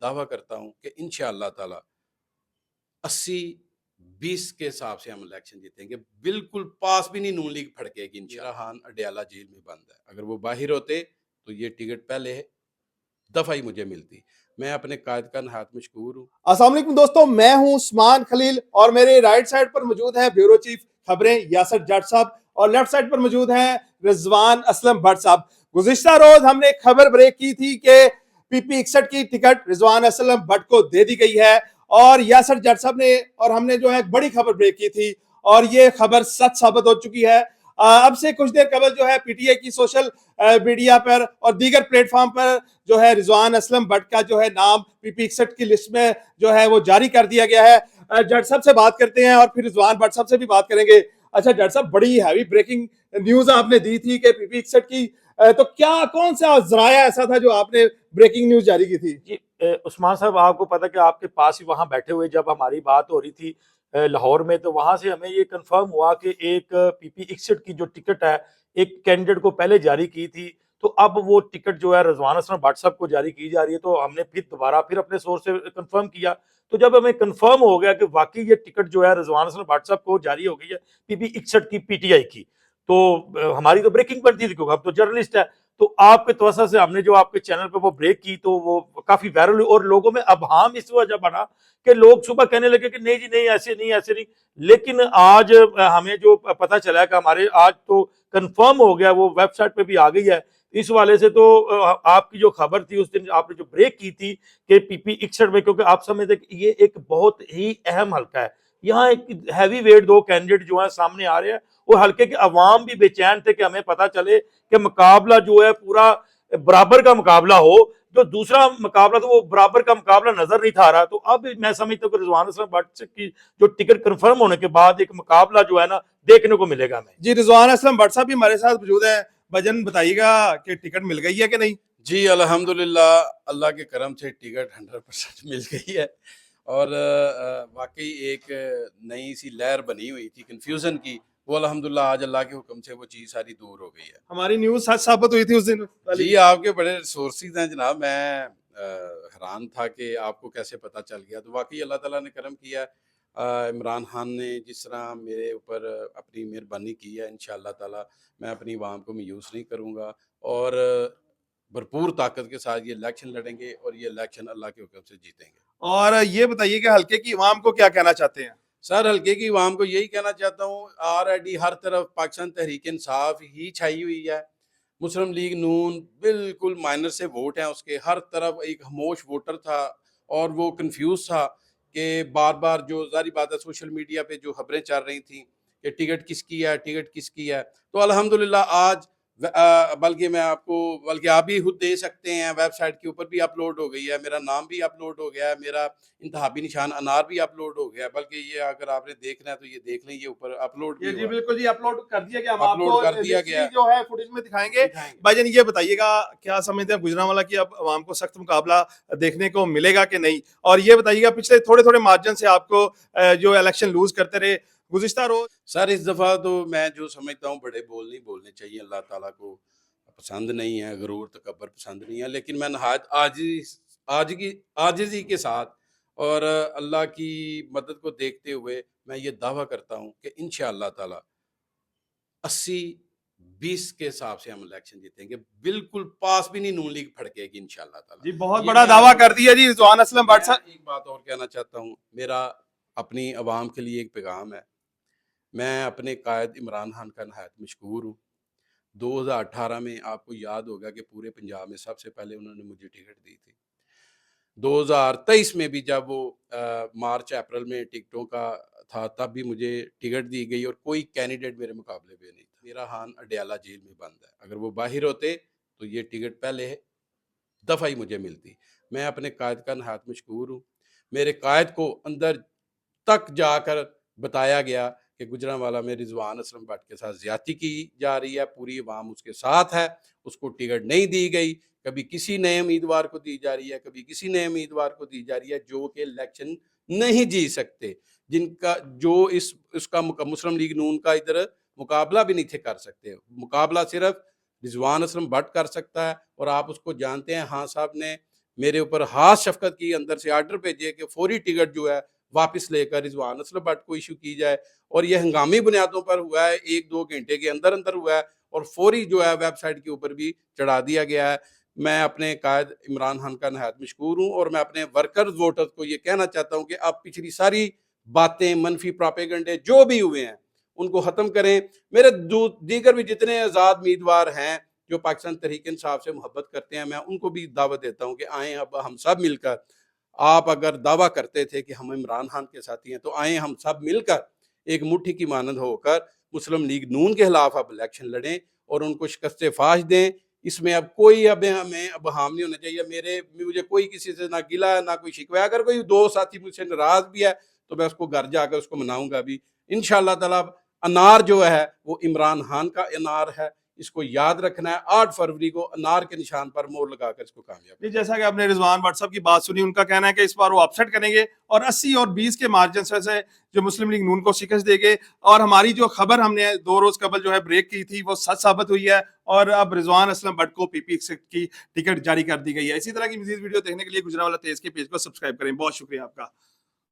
दावा करता हूँ कि इंशाअल्लाह ताला 80-20 के हिसाब से हम इलेक्शन जीतेंगे। बिल्कुल पास भी नहीं नून लीग फड़केगी इंशाअल्लाह। खान अडयाला जेल में बंद है, अगर वो बाहर होते तो ये टिकट पहले दफ़ा ही मुझे मिलती। मैं अपने कायद का नहायत मशकूर हूँ। अस्सलाम वालेकुम दोस्तों, मैं हूं उस्मान खलील और मेरे राइट साइड पर मौजूद है ब्यूरो चीफ खबरें यासर जट साहब और लेफ्ट साइड पर मौजूद हैं रिजवान असलम भट्ट साहब। गुज़िश्ता रोज हमने खबर ब्रेक की थी कि पीपी 61 की टिकट रिजवान असलम भट्ट को दे दी गई है और यासर जट साहब ने और हमने जो है बड़ी खबर ब्रेक की थी और ये खबर सच साबित हो चुकी है। अब से कुछ देर कबल जो है पीटीआई की सोशल मीडिया पर और दीगर प्लेटफॉर्म पर जो है रिजवान असलम भट्ट का जो है नाम पीपी 61 की लिस्ट में जो है वो जारी कर दिया गया है। जट साहब से बात करते हैं और फिर रिजवान भट्ट साहब से भी बात करेंगे। अच्छा जट साहब, बड़ी हैवी ब्रेकिंग न्यूज आपने दी थी कि पीपी 61 की, तो क्या कौन सा जराया ऐसा था जो आपने ब्रेकिंग न्यूज जारी की थी? जी, उस्मान साहब, आपको पता कि आपके पास ही वहां बैठे हुए जब हमारी बात हो रही थी लाहौर में, तो वहां से हमें ये कंफर्म हुआ कि एक पीपी 61 की जो टिकट है एक कैंडिडेट को पहले जारी की थी, तो अब वो टिकट जो है रिजवान असलम भट्ट साहब को जारी की जा रही है। तो हमने फिर दोबारा फिर अपने सोर्स से कंफर्म किया, तो जब हमें कंफर्म हो गया कि वाकई ये टिकट जो है रिजवान असलम भट्ट साहब को जारी हो गई है पीपी 61 की पीटीआई की, तो हमारी तो ब्रेकिंग बनती थी क्योंकि हम तो जर्नलिस्ट है। तो आपके तवज्जो से हमने जो आपके चैनल पे वो ब्रेक की तो वो काफी वायरल हुई और लोगों में अबहाम इस वजह बना कि लोग सुबह कहने लगे कि नहीं जी नहीं, ऐसे नहीं ऐसे नहीं। लेकिन आज हमें जो पता चला है कि हमारे आज तो कंफर्म हो गया, वो वेबसाइट पे भी आ गई है। इस वाले से तो आपकी जो खबर थी उस दिन आपने जो ब्रेक की थी कि पीपी 61 में, क्योंकि आप समझते कि ये एक बहुत ही अहम हल्का है, यहाँ एक हैवी वेट दो कैंडिडेट जो है सामने आ रहे हैं, और हल्के के अवाम भी बेचैन थे कि हमें पता चले कि मुकाबला जो है पूरा बराबर का मुकाबला हो। जो दूसरा मुकाबला था वो बराबर का मुकाबला नजर नहीं था आ रहा। तो अब मैं समझता हूँ कि रिजवान असलम भट्ट की जो टिकट कंफर्म होने के बाद एक मुकाबला जो है ना देखने को मिलेगा हमें। जी, रिजवान असलम भट्ट साहब भी हमारे साथ मौजूद हैं। भजन बताइएगा कि टिकट मिल गई है कि नहीं? जी अल्हम्दुलिल्लाह, अल्लाह के करम से टिकट 100% मिल गई है और वाकई एक नई सी लहर बनी हुई थी कन्फ्यूज़न की, वो अल्हम्दुलिल्लाह आज अल्लाह के हुक्म से वो चीज़ सारी दूर हो गई है। हमारी न्यूज सच साबित हुई थी उस दिन वाली। जी, आपके बड़े सोर्सेज हैं जनाब। मैं हैरान था कि आपको कैसे पता चल गया। तो वाकई अल्लाह ताला ने करम किया। इमरान खान ने जिस तरह मेरे ऊपर अपनी मेहरबानी की है, इंशाअल्लाह ताला मैं अपनी आवाम को मायूस नहीं करूँगा और भरपूर ताकत के साथ ये इलेक्शन लड़ेंगे और ये इलेक्शन अल्लाह के हुक्म से जीतेंगे। और ये बताइए कि हल्के की इमाम को क्या कहना चाहते हैं? सर, हल्के की आवाम को यही कहना चाहता हूँ, ऑलरेडी हर तरफ पाकिस्तान तहरीक इंसाफ ही छाई हुई है। मुस्लिम लीग नून बिल्कुल माइनर से वोट हैं उसके, हर तरफ एक खामोश वोटर था और वो कंफ्यूज था कि बार बार जो ज़ाहिर बात है सोशल मीडिया पे जो खबरें चल रही थी कि टिकट किसकी है, टिकट किसकी है। तो अल्हम्दुलिल्लाह आज बल्कि मैं आपको, बल्कि आप भी खुद दे सकते हैं, वेबसाइट के ऊपर भी अपलोड हो गई है, मेरा नाम भी अपलोड हो गया है, मेरा इंतहाबी निशान अनार भी अपलोड हो गया है। बल्कि ये अगर आपने देखना है तो ये देख लें, ये ऊपर अपलोड भी ये जी हुआ है, बिल्कुल जी अपलोड कर दिया गया। हम आपको अपलोड कर दिया गया लिटरली है। जो है फुटेज में दिखाएंगे। दिखाएंगे। भाईजान ये बताइएगा, क्या समझते हैं गुजरांवाला की अब आवाम को सख्त मुकाबला देखने को मिलेगा कि नहीं? और ये बताइएगा पिछले थोड़े थोड़े मार्जिन से आपको जो इलेक्शन लूज करते रहे गुज़िश्ता रोज। सर, इस दफ़ा तो मैं जो समझता हूँ बड़े बोल नहीं बोलने चाहिए, अल्लाह ताला को पसंद नहीं है, गरूर तकब्बर पसंद नहीं है। लेकिन मैं नहायत आजिज़ी के साथ और अल्लाह की मदद को देखते हुए मैं ये दावा करता हूँ कि इंशाअल्लाह ताला 80-20 के हिसाब से हम इलेक्शन जीतेंगे। बिल्कुल पास भी नहीं नून लीग फड़केगी इंशाअल्लाह ताला। जी बहुत ये बड़ा मैं दावा आपको कर दिया जी रिजवान असलम भट्ट मैं साहब। एक बात और कहना चाहता हूँ, मेरा अपनी आवाम के लिए एक पैगाम है। मैं अपने कायद इमरान खान का नहायत मशकूर हूँ। 2018 में आपको याद होगा कि पूरे पंजाब में सबसे पहले उन्होंने मुझे टिकट दी थी। 2023 में भी जब वो मार्च अप्रैल में टिकटों का था, तब भी मुझे टिकट दी गई और कोई कैंडिडेट मेरे मुकाबले में नहीं था। मेरा खान अडयाला जेल में बंद है, अगर वो बाहर होते तो ये टिकट पहले दफ़ा ही मुझे मिलती। मैं अपने कायद का नहायत मशकूर हूँ। मेरे कायद को अंदर तक जाकर बताया गया कि गुजरांवाला में रिजवान असलम भट्ट के साथ ज्यादती की जा रही है, पूरी अवाम उसके साथ है, उसको टिकट नहीं दी गई। कभी किसी नए उम्मीदवार को दी जा रही है, कभी किसी नए उम्मीदवार को दी जा रही है जो कि इलेक्शन नहीं जीत सकते, जिनका जो इस उसका मुस्लिम लीग नून का इधर मुकाबला भी नहीं थे कर सकते। मुकाबला सिर्फ रिजवान असलम भट्ट कर सकता है और आप उसको जानते हैं। हाँ साहब ने मेरे ऊपर हाथ शफकत की अंदर से आर्डर भेजे कि फौरी टिकट जो है वापस लेकर रिजवान असलम भट्ट को इशू की जाए, और यह हंगामी बुनियादों पर हुआ है, 1-2 घंटे के अंदर अंदर हुआ है और फौरी जो है वेबसाइट के ऊपर भी चढ़ा दिया गया है। मैं अपने कायद इमरान खान का नहायत मशकूर हूँ और मैं अपने वर्कर्स वोटर्स को ये कहना चाहता हूँ कि आप पिछली सारी बातें, मनफी प्रोपेगेंडे जो भी हुए हैं उनको ख़त्म करें। मेरे दीगर भी जितने आज़ाद उम्मीदवार हैं जो पाकिस्तान तहरीक इंसाफ से मोहब्बत करते हैं, मैं उनको भी दावत देता हूँ कि आएँ अब हम सब मिलकर, आप अगर दावा करते थे कि हम इमरान खान के साथी हैं, तो आएँ हम सब मिलकर एक मुट्ठी की मानंद होकर मुस्लिम लीग नून के खिलाफ अब इलेक्शन लड़ें और उनको शिकस्त फाश दें। इसमें अब कोई अब हमें अब हाम नहीं होना चाहिए। मुझे कोई किसी से ना गिला है ना कोई शिकवा है। अगर कोई दो साथी मुझसे नाराज भी है तो मैं उसको घर जाकर उसको मनाऊंगा भी इंशाअल्लाह ताला। अनार जो है वो इमरान खान का अनार है, इसको याद रखना है। 8 फरवरी को अनार के निशान पर मोहर लगाकर इसको कामयाब। जी, जैसा कि आपने रिजवान भट्ट साहब की बात सुनी, उनका कहना है कि इस बार वो अपसेट करेंगे और 80 और 20 के मार्जिन से जो मुस्लिम लीग नून को शिकस्त देंगे। और हमारी जो खबर हमने 2 रोज कबल जो है ब्रेक की थी वो सच साबित हुई है और अब रिजवान असलम भट्ट को पीपी की टिकट जारी कर दी गई है। इसी तरह की मजीद वीडियो देखने के लिए गुजरांवाला तेज के पेज को सब्सक्राइब करें। बहुत शुक्रिया आपका।